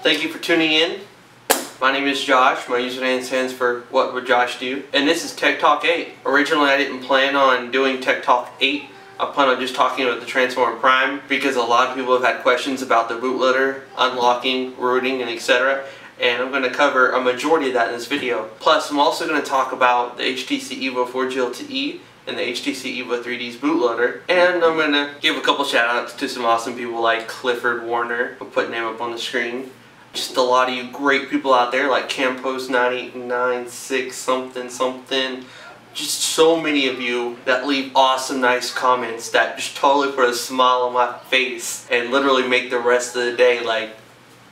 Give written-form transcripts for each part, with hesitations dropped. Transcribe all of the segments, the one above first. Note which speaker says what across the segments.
Speaker 1: Thank you for tuning in. My name is Josh. My username stands for What Would Josh Do? And this is Tech Talk 8. Originally I didn't plan on doing Tech Talk 8. I plan on just talking about the Transformer Prime because a lot of people have had questions about the bootloader, unlocking, rooting, and etc. And I'm going to cover a majority of that in this video. Plus I'm also going to talk about the HTC Evo 4G LTE and the HTC Evo 3D's bootloader. And I'm going to give a couple shout outs to some awesome people like Clifford Warner. I'll put name up on the screen. Just a lot of you great people out there like Campost9896 something something. Just so many of you that leave awesome nice comments that just totally put a smile on my face and literally make the rest of the day like,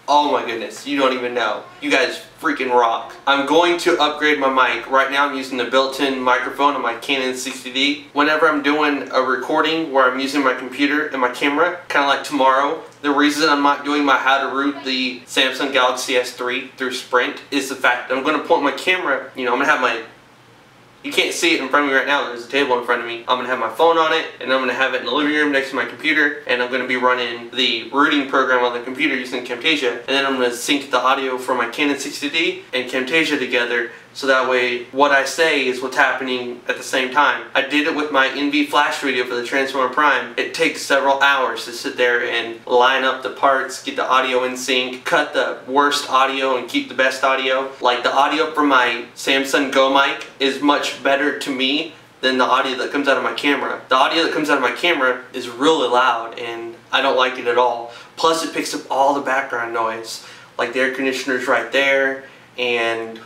Speaker 1: oh my goodness, you don't even know. You guys freaking rock. I'm going to upgrade my mic. Right now I'm using the built-in microphone on my Canon 60D. Whenever I'm doing a recording where I'm using my computer and my camera, kind of like tomorrow, the reason I'm not doing my how to root the Samsung Galaxy S3 through Sprint is the fact that I'm going to point my camera, I'm going to have my, you can't see it in front of me right now, there's a table in front of me. I'm going to have my phone on it, and I'm going to have it in the living room next to my computer, and I'm going to be running the rooting program on the computer using Camtasia, and then I'm going to sync the audio from my Canon 60D and Camtasia together, so that way what I say is what's happening at the same time. I did it with my NV Flash video for the Transformer Prime. It takes several hours to sit there and line up the parts, get the audio in sync, cut the worst audio and keep the best audio. Like the audio from my Samsung Go mic is much better to me than the audio that comes out of my camera. The audio that comes out of my camera is really loud and I don't like it at all. Plus it picks up all the background noise, like the air conditioner's right there, and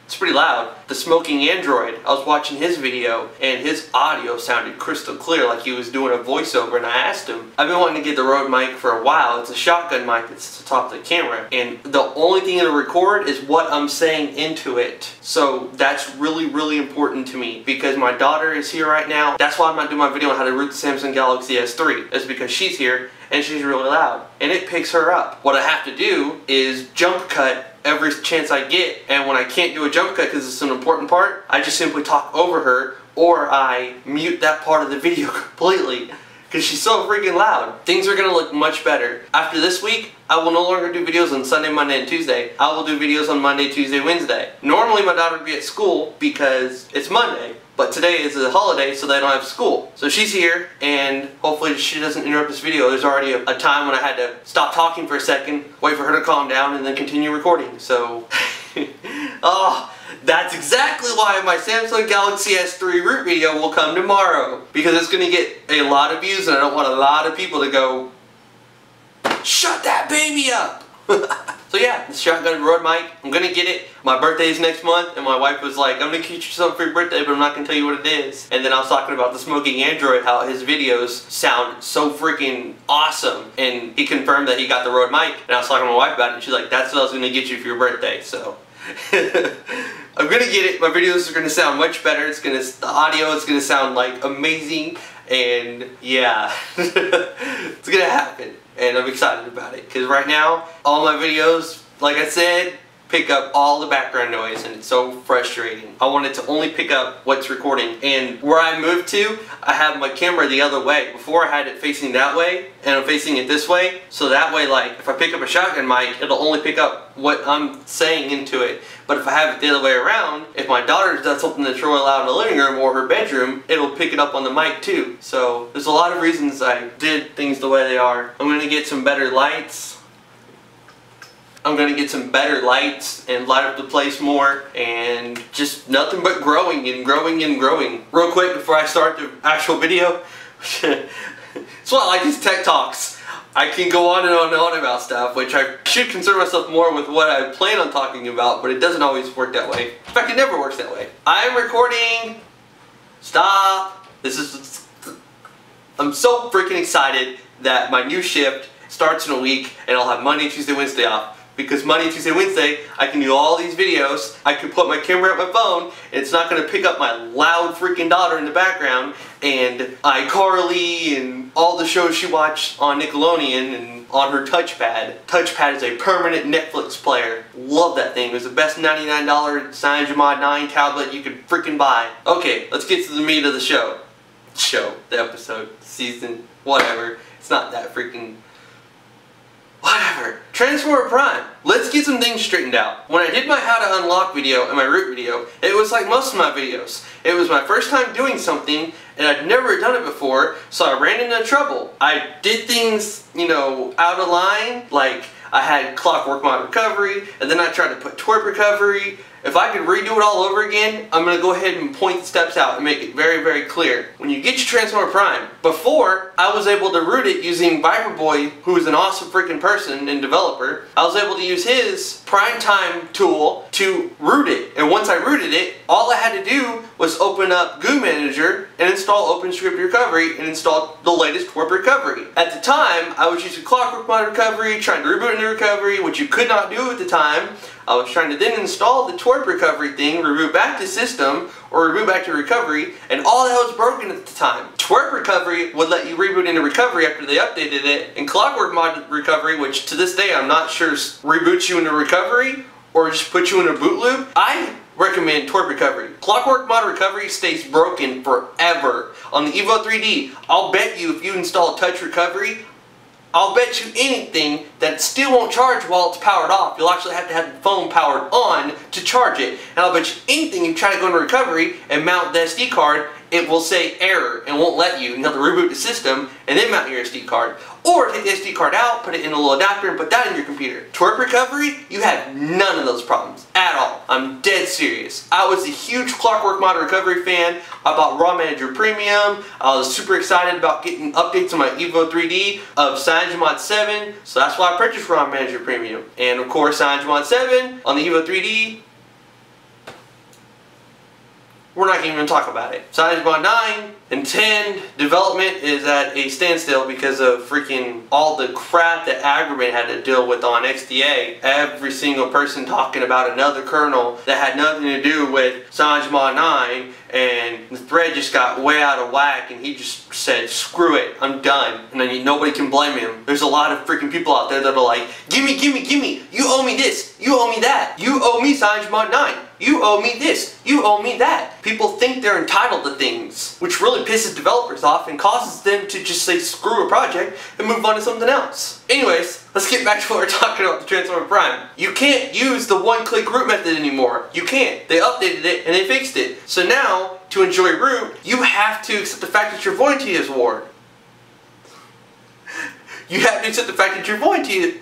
Speaker 1: it's pretty loud. The Smoking Android, I was watching his video and his audio sounded crystal clear like he was doing a voiceover, and I asked him, I've been wanting to get the Rode mic for a while. It's a shotgun mic that's at the top of the camera, and the only thing it'll record is what I'm saying into it. So that's really important to me because my daughter is here right now. That's why I'm not doing my video on how to root the Samsung Galaxy S3. That's because she's here and she's really loud and it picks her up. What I have to do is jump cut every chance I get, and when I can't do a jump cut because it's an important part, I just simply talk over her or I mute that part of the video completely because she's so freaking loud. Things are going to look much better. After this week, I will no longer do videos on Sunday, Monday, and Tuesday. I will do videos on Monday, Tuesday, Wednesday. Normally my daughter would be at school because it's Monday, but today is a holiday so they don't have school. So she's here and hopefully she doesn't interrupt this video. There's already a time when I had to stop talking for a second, wait for her to calm down, and then continue recording. So, oh, that's exactly why my Samsung Galaxy S3 root video will come tomorrow. Because it's going to get a lot of views and I don't want a lot of people to go, shut that baby up! So yeah, the shotgun Rode mic, I'm gonna get it. My birthday's next month, and my wife was like, I'm gonna get you something for your birthday, but I'm not gonna tell you what it is. And then I was talking about the Smoking Android, how his videos sound so freaking awesome. And he confirmed that he got the Rode mic, and I was talking to my wife about it, and she's like, that's what I was gonna get you for your birthday, so. I'm gonna get it. My videos are gonna sound much better. The audio is gonna sound like amazing, and yeah, it's gonna happen. And I'm excited about it because right now all my videos, like I said, pick up all the background noise and it's so frustrating. I want it to only pick up what's recording, and where I moved to, I have my camera the other way. Before I had it facing that way and I'm facing it this way, so that way like if I pick up a shotgun mic, it'll only pick up what I'm saying into it. But if I have it the other way around, if my daughter does something that's really loud in the living room or her bedroom, it'll pick it up on the mic too. So there's a lot of reasons I did things the way they are. I'm going to get some better lights. I'm going to get some better lights and light up the place more, and just nothing but growing and growing and growing. Real quick before I start the actual video, that's why I like these tech talks. I can go on and on and on about stuff, which I should concern myself more with what I plan on talking about, but it doesn't always work that way. In fact, it never works that way. I'm recording. Stop. I'm so freaking excited that my new shift starts in a week and I'll have Monday, Tuesday, Wednesday off. Because Monday, Tuesday, Wednesday, I can do all these videos, I can put my camera at my phone, and it's not going to pick up my loud freaking daughter in the background, and iCarly, and all the shows she watched on Nickelodeon, and on her touchpad. Touchpad is a permanent Netflix player. Love that thing. It was the best $99 CyanogenMod 9 tablet you could freaking buy. Okay, let's get to the meat of the show. The episode, season, whatever. It's not that freaking... whatever. matter. Transformer Prime. Let's get some things straightened out. When I did my how to unlock video and my root video, it was like most of my videos. It was my first time doing something and I'd never done it before, so I ran into trouble. I did things, you know, out of line, like I had clockwork mod recovery, and then I tried to put twerp recovery. If I could redo it all over again, I'm going to go ahead and point the steps out and make it very, very clear. When you get your Transformer Prime, before I was able to root it using Viper Boy, who is an awesome freaking person and developer. I was able to use his Prime Time tool to root it. And once I rooted it, all I had to do was open up Goo Manager and install OpenScript Recovery and install the latest twerp recovery. At the time, I was using clockwork mod recovery, trying to reboot into recovery, which you could not do at the time. I was trying to then install the twerp recovery thing, reboot back to system, or reboot back to recovery, and all that was broken at the time. Twerp recovery would let you reboot into recovery after they updated it, and clockwork mod recovery, which to this day I'm not sure reboots you into recovery, or just puts you in a boot loop. I recommend twerp recovery. Clockwork mod recovery stays broken forever. On the Evo 3D, I'll bet you if you install touch recovery, I'll bet you anything that it still won't charge while it's powered off. You'll actually have to have the phone powered on to charge it. And I'll bet you anything you try to go into recovery and mount the SD card, it will say error and won't let you. You have to reboot the system and then mount your SD card. Or take the SD card out, put it in a little adapter and put that in your computer. Twerp recovery, you have none of those problems at all. I'm dead serious. I was a huge Clockwork mod recovery fan. I bought Raw Manager Premium. I was super excited about getting updates on my Evo 3D of CyanogenMod 7. So that's why I purchased Raw Manager Premium. And of course CyanogenMod 7 on the Evo 3D, we're not even going to talk about it. CyanogenMod 9 and 10 development is at a standstill because of freaking all the crap that Agriment had to deal with on XDA. Every single person talking about another kernel that had nothing to do with CyanogenMod 9, and the thread just got way out of whack and he just said, screw it, I'm done. And then nobody can blame him. There's a lot of freaking people out there that are like, gimme, gimme, gimme, you owe me this, you owe me that, you owe me CyanogenMod 9. You owe me this, you owe me that. People think they're entitled to things, which really pisses developers off and causes them to just say screw a project and move on to something else. Anyways, let's get back to what we're talking about, the Transformer Prime. You can't use the one-click root method anymore. You can't. They updated it and they fixed it. So now, to enjoy root, you have to accept the fact that your warranty is worn. You have to accept the fact that your warranty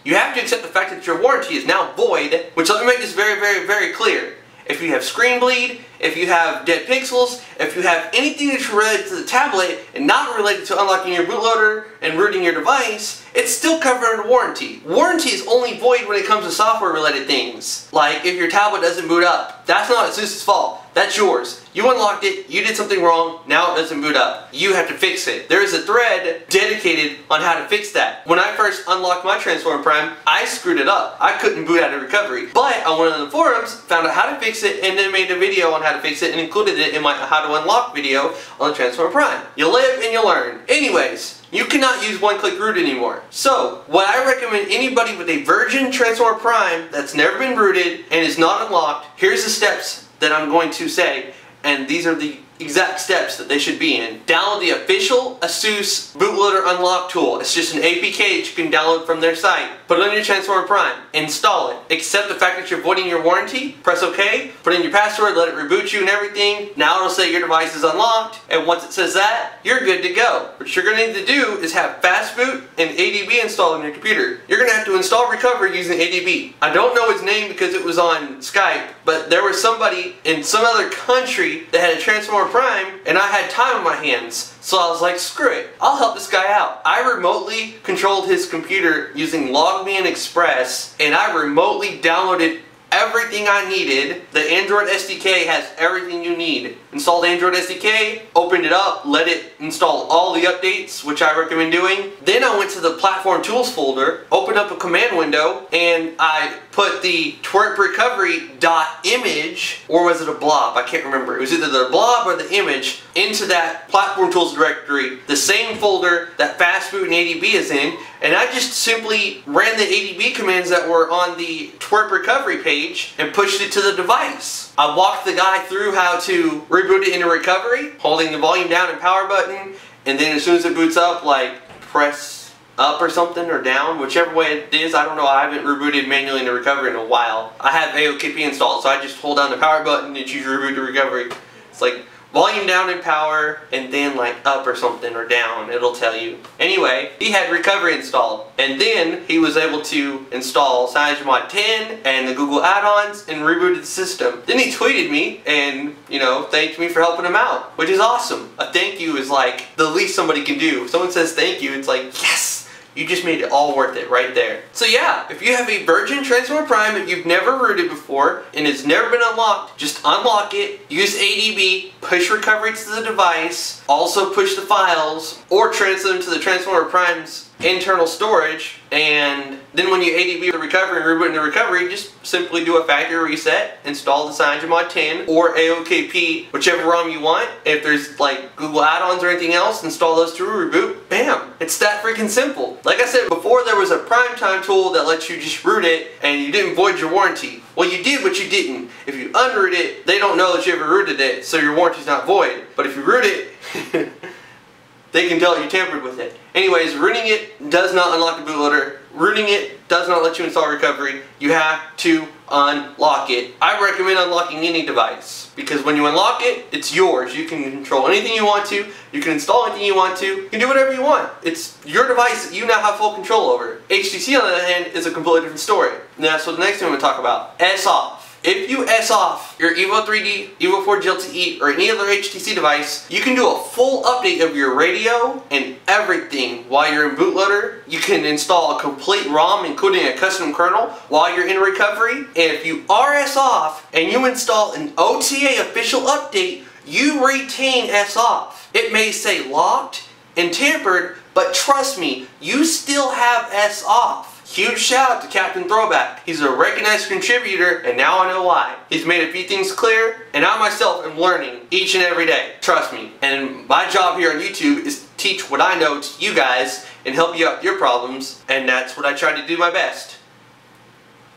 Speaker 1: You have to accept the fact that your warranty is now void, which let me make this very, very, very clear. If you have screen bleed, if you have dead pixels, if you have anything that's related to the tablet and not related to unlocking your bootloader and rooting your device, it's still covered under warranty. Warranty is only void when it comes to software related things. Like if your tablet doesn't boot up, that's not ASUS's fault. That's yours. You unlocked it, you did something wrong, now it doesn't boot up. You have to fix it. There is a thread dedicated on how to fix that. When I first unlocked my Transformer Prime, I screwed it up. I couldn't boot out of recovery. But I went on the forums, found out how to fix it, and then made a video on how to fix it and included it in my how to unlock video on the Transformer Prime. You live and you learn. Anyways, you cannot use one-click root anymore. So, what I recommend anybody with a virgin Transformer Prime that's never been rooted and is not unlocked, here's the steps that I'm going to say, and these are the exact steps that they should be in. Download the official ASUS Bootloader Unlock tool. It's just an APK that you can download from their site. Put it on your Transformer Prime. Install it. Accept the fact that you're voiding your warranty. Press OK. Put in your password. Let it reboot you and everything. Now it'll say your device is unlocked. And once it says that, you're good to go. What you're going to need to do is have fast boot and ADB installed on your computer. You're going to have to install recovery using ADB. I don't know his name because it was on Skype, but there was somebody in some other country that had a Transformer Prime and I had time on my hands. So I was like, screw it, I'll help this guy out. I remotely controlled his computer using LogMeIn Express, and I remotely downloaded everything I needed. The Android SDK has everything you need. Installed Android SDK, opened it up, let it install all the updates, which I recommend doing. Then I went to the Platform Tools folder, opened up a command window, and I put the twerp recovery .image, or was it a blob? I can't remember. It was either the blob or the image into that platform tools directory, the same folder that fastboot and ADB is in, and I just simply ran the ADB commands that were on the twerp recovery page and pushed it to the device. I walked the guy through how to reboot it into recovery, holding the volume down and power button, and then as soon as it boots up, like, press up or something, or down, whichever way it is. I don't know. I haven't rebooted manually into recovery in a while. I have AOKP installed, so I just hold down the power button and choose reboot to recovery. It's like volume down and power, and then like up or something, or down, it'll tell you. Anyway, he had recovery installed, and then he was able to install CyanogenMod 10 and the Google add-ons and rebooted the system. Then he tweeted me and, you know, thanked me for helping him out, which is awesome. A thank you is like the least somebody can do. If someone says thank you, it's like, yes! You just made it all worth it right there. So yeah, if you have a Virgin Transformer Prime that you've never rooted before and it's never been unlocked, just unlock it, use ADB, push recovery to the device, also push the files, or transfer them to the Transformer Prime's internal storage, and then when you ADB the recovery and reboot into recovery, just simply do a factory reset, install the CyanogenMod 10 or AOKP, whichever ROM you want. If there's like Google add-ons or anything else, install those to reboot. Bam! It's that freaking simple. Like I said before, there was a PrimeTime tool that lets you just root it and you didn't void your warranty. Well, you did, but you didn't. If you unroot it, they don't know that you ever rooted it, so your warranty's not void. But if you root it, they can tell you tampered with it. Anyways, rooting it does not unlock the bootloader. Rooting it does not let you install recovery. You have to unlock it. I recommend unlocking any device, because when you unlock it, it's yours. You can control anything you want to. You can install anything you want to. You can do whatever you want. It's your device that you now have full control over. HTC, on the other hand, is a completely different story. And that's what the next thing I'm going to talk about. S off. If you S off your Evo 3D, Evo 4 GLTE, or any other HTC device, you can do a full update of your radio and everything while you're in Bootloader. You can install a complete ROM, including a custom kernel, while you're in recovery. And if you RS off and you install an OTA official update, you retain S off. It may say locked and tampered, but trust me, you still have S off. Huge shout out to Captain Throwback. He's a recognized contributor, and now I know why. He's made a few things clear, and I myself am learning each and every day. Trust me. And my job here on YouTube is to teach what I know to you guys and help you out with your problems, and that's what I try to do my best.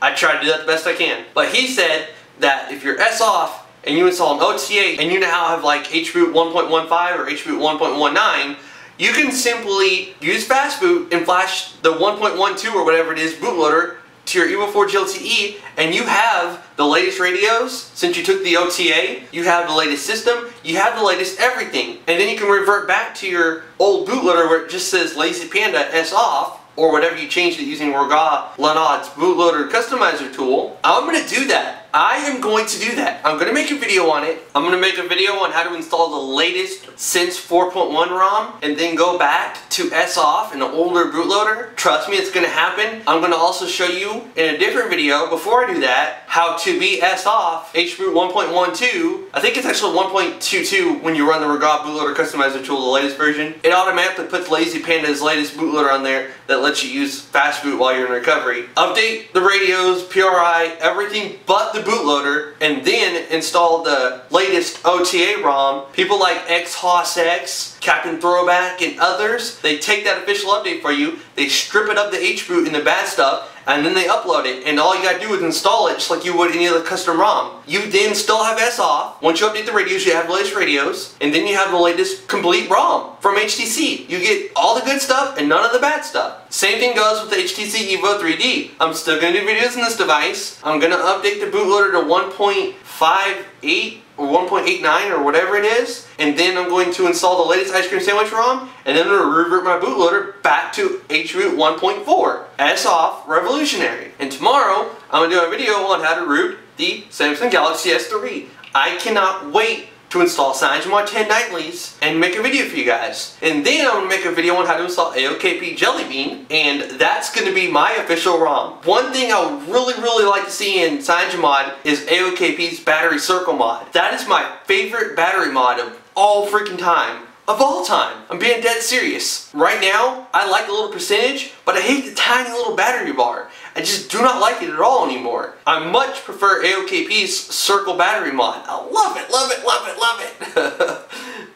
Speaker 1: I try to do that the best I can. But he said that if you're S off and you install an OTA and you now have like HBoot 1.15 or HBoot 1.19, you can simply use fastboot and flash the 1.12 or whatever it is bootloader to your Evo 4 GLTE, and you have the latest radios. Since you took the OTA, you have the latest system, you have the latest everything. And then you can revert back to your old bootloader where it just says Lazy Panda S off, or whatever you changed it using Rogah Lanad's bootloader customizer tool. I'm going to do that. I am going to do that. I'm going to make a video on it. I'm going to make a video on how to install the latest since 4.1 ROM and then go back to S off in an older bootloader. Trust me, it's going to happen. I'm going to also show you in a different video, before I do that, how to be S off HBoot 1.12. I think it's actually 1.22 when you run the Rogah bootloader customizer tool, the latest version. It automatically puts Lazy Panda's latest bootloader on there that lets you use fastboot while you're in recovery. Update the radios, PRI, everything but the bootloader, and then install the latest OTA ROM. People like XHOSX, Captain Throwback, and others, they take that official update for you, they strip it up the HBoot and the bad stuff, and then they upload it, and all you gotta do is install it just like you would any other custom ROM. You then still have S off. Once you update the radios, you have the latest radios, and then you have the latest complete ROM from HTC. You get all the good stuff and none of the bad stuff. Same thing goes with the HTC Evo 3D. I'm still gonna do videos on this device. I'm gonna update the bootloader to 1.58 or 1.89 or whatever it is, and then I'm going to install the latest ice cream sandwich ROM, and then I'm going to revert my bootloader back to HBoot 1.4. S off, revolutionary. And tomorrow, I'm going to do a video on how to root the Samsung Galaxy S3. I cannot wait to install CyanogenMod 10 nightlies and make a video for you guys. And then I'm going to make a video on how to install AOKP Jelly Bean, and that's going to be my official ROM. One thing I would really like to see in CyanogenMod is AOKP's battery circle mod. That is my favorite battery mod of all freaking time. of all time. I'm being dead serious. Right now, I like the little percentage, but I hate the tiny little battery bar. I just do not like it at all anymore. I much prefer AOKP's circle battery mod. I love it, love it, love it, love it.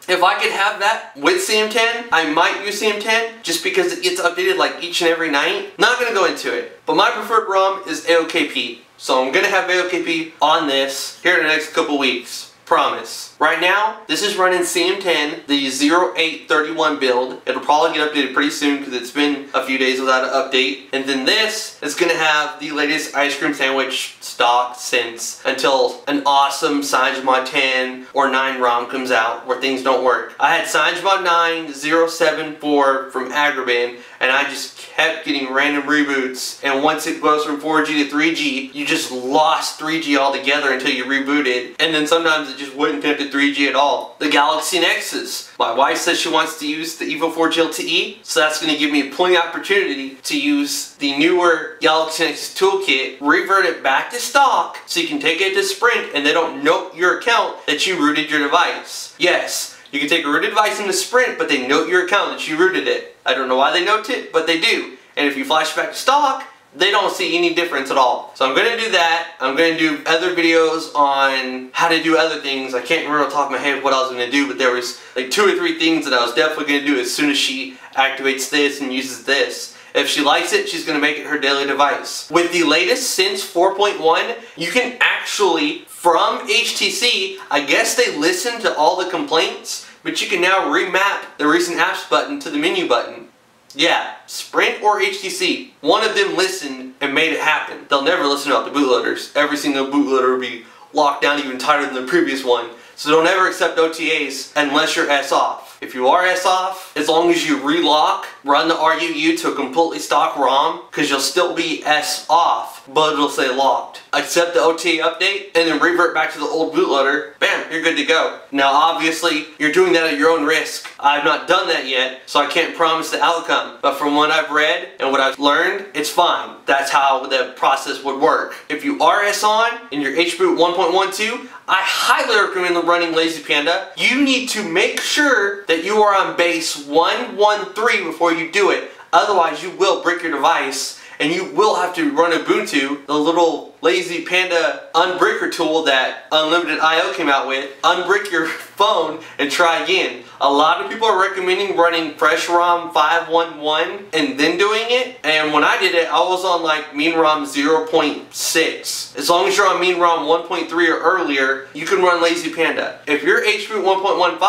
Speaker 1: If I could have that with CM10, I might use CM10 just because it gets updated like each and every night. Not gonna go into it, but my preferred ROM is AOKP. So I'm gonna have AOKP on this here in the next couple weeks. Promise. Right now, this is running CM10, the 0831 build. It'll probably get updated pretty soon because it's been a few days without an update. And then this is going to have the latest ice cream sandwich stock since until an awesome CyanogenMod 10 or 9 ROM comes out where things don't work. I had CyanogenMod 9 074 from Agrabin and I just kept getting random reboots, and once it goes from 4G to 3G, you just lost 3G altogether until you rebooted, and then sometimes it just wouldn't connect to 3G at all. The Galaxy Nexus. My wife says she wants to use the Evo 4G LTE, so that's going to give me plenty of opportunity to use the newer Galaxy Nexus toolkit, revert it back to stock, so you can take it to Sprint and they don't note your account that you rooted your device. Yes. You can take a rooted device into Sprint, but they note your account that you rooted it. I don't know why they note it, but they do. And if you flash back to stock, they don't see any difference at all. So I'm going to do that. I'm going to do other videos on how to do other things. I can't remember off the top of my head what I was going to do, but there was like 2 or 3 things that I was definitely going to do as soon as she activates this and uses this. If she likes it, she's going to make it her daily device. With the latest since 4.1, you can actually, from HTC, I guess they listened to all the complaints, but you can now remap the recent apps button to the menu button. Yeah, Sprint or HTC, one of them listened and made it happen. They'll never listen about the bootloaders. Every single bootloader will be locked down even tighter than the previous one. So don't ever accept OTAs unless you're S off. If you are S off, as long as you relock, run the RUU to a completely stock ROM, because you'll still be S off, but it'll say locked. Accept the OTA update, and then revert back to the old bootloader. Bam, you're good to go. Now obviously, you're doing that at your own risk. I've not done that yet, so I can't promise the outcome. But from what I've read and what I've learned, it's fine. That's how the process would work. If you are S on, in your HBoot 1.12, I highly recommend running Lazy Panda. You need to make sure that you are on base 113 before you do it. Otherwise, you will break your device and you will have to run Ubuntu, the little Lazy Panda unbreaker tool that Unlimited IO came out with. Unbrick your phone and try again. A lot of people are recommending running FreshROM 5.11 and then doing it. And when I did it, I was on like MeanROM 0.6. As long as you're on MeanROM 1.3 or earlier, you can run Lazy Panda. If you're HBoot 1.15,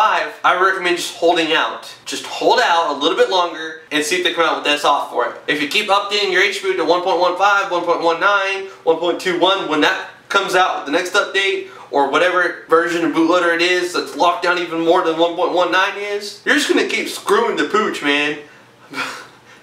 Speaker 1: I recommend just holding out. Just hold out a little bit longer and see if they come out with S off for it. If you keep updating your HBoot to 1.15, 1.19, 1.21, when that comes out with the next update, or whatever version of bootloader it is that's locked down even more than 1.19 is, you're just gonna keep screwing the pooch, man.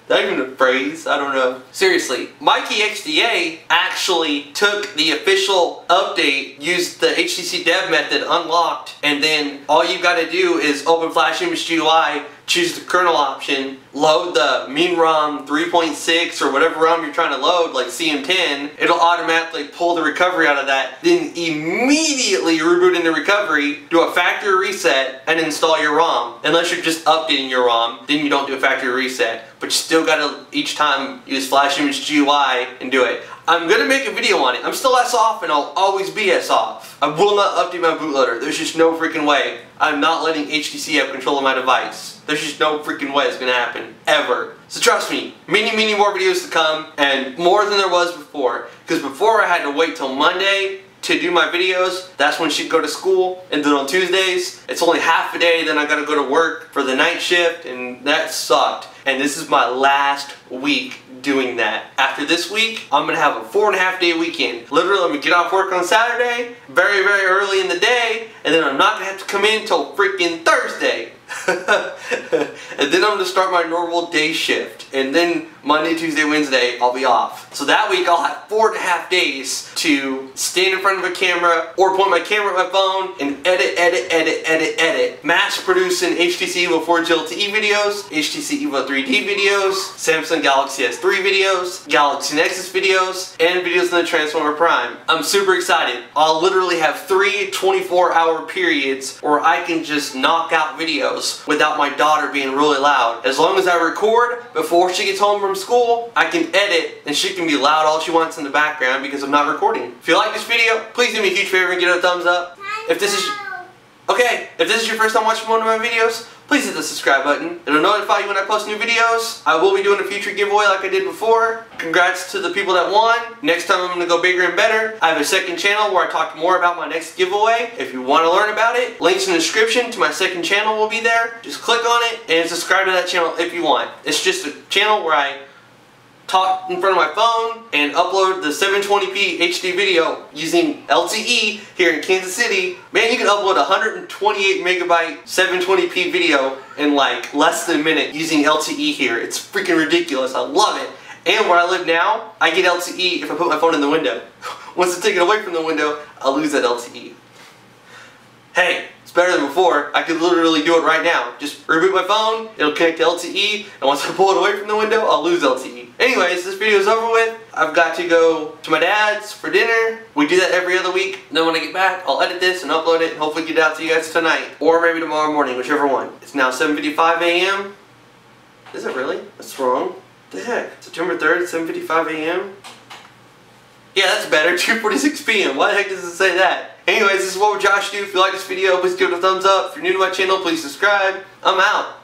Speaker 1: Not even a phrase, I don't know. Seriously, Mikey XDA actually took the official update, used the HTC dev method, unlocked, and then all you gotta do is open Flash Image GUI, choose the kernel option, load the MeanROM 3.6 or whatever ROM you're trying to load, like CM10, it'll automatically pull the recovery out of that, then immediately reboot into recovery, do a factory reset, and install your ROM. Unless you're just updating your ROM, then you don't do a factory reset. But you still gotta, each time, use Flash Image GUI and do it. I'm gonna make a video on it. I'm still S off and I'll always be S off. I will not update my bootloader. There's just no freaking way. I'm not letting HTC have control of my device. There's just no freaking way it's gonna happen. Ever. So trust me, many more videos to come, and more than there was before. Because before I had to wait till Monday to do my videos. That's when she'd go to school, and then on Tuesdays, it's only half a day, then I gotta go to work for the night shift, and that sucked. And this is my last week doing that. After this week, I'm gonna have a 4.5 day weekend. Literally, I'm gonna get off work on Saturday, very early in the day, and then I'm not gonna have to come in till freaking Thursday. And then I'm gonna start my normal day shift, and then Monday, Tuesday, Wednesday, I'll be off. So that week I'll have 4.5 days to stand in front of a camera or point my camera at my phone and edit. Mass producing HTC Evo 4G LTE videos, HTC Evo 3D videos, Samsung Galaxy S3 videos, Galaxy Nexus videos, and videos in the Transformer Prime. I'm super excited. I'll literally have 3 24-hour periods where I can just knock out videos. videos without my daughter being really loud. As long as I record before she gets home from school, I can edit and she can be loud all she wants in the background because I'm not recording. If you like this video, please do me a huge favor and give it a thumbs up. If this is your first time watching one of my videos, please hit the subscribe button. It'll notify you when I post new videos. I will be doing a future giveaway like I did before. Congrats to the people that won. Next time I'm going to go bigger and better. I have a second channel where I talk more about my next giveaway. If you want to learn about it, links in the description to my second channel will be there. Just click on it and subscribe to that channel if you want. It's just a channel where I talk in front of my phone and upload the 720p HD video using LTE here in Kansas City. Man, you can upload 128 megabyte 720p video in like less than a minute using LTE here. It's freaking ridiculous. I love it. And where I live now, I get LTE if I put my phone in the window. Once I take it away from the window, I'll lose that LTE. Hey, it's better than before. I could literally do it right now. Just reboot my phone, it'll connect to LTE, and once I pull it away from the window, I'll lose LTE. Anyways, this video is over with. I've got to go to my dad's for dinner. We do that every other week. Then when I get back, I'll edit this and upload it and hopefully get it out to you guys tonight. Or maybe tomorrow morning, whichever one. It's now 7:55 a.m. Is it really? That's wrong. What the heck? September 3rd, 7:55 a.m.? Yeah, that's better. 2:46 p.m. Why the heck does it say that? Anyways, this is What Would Josh Do? If you like this video, please give it a thumbs up. If you're new to my channel, please subscribe. I'm out.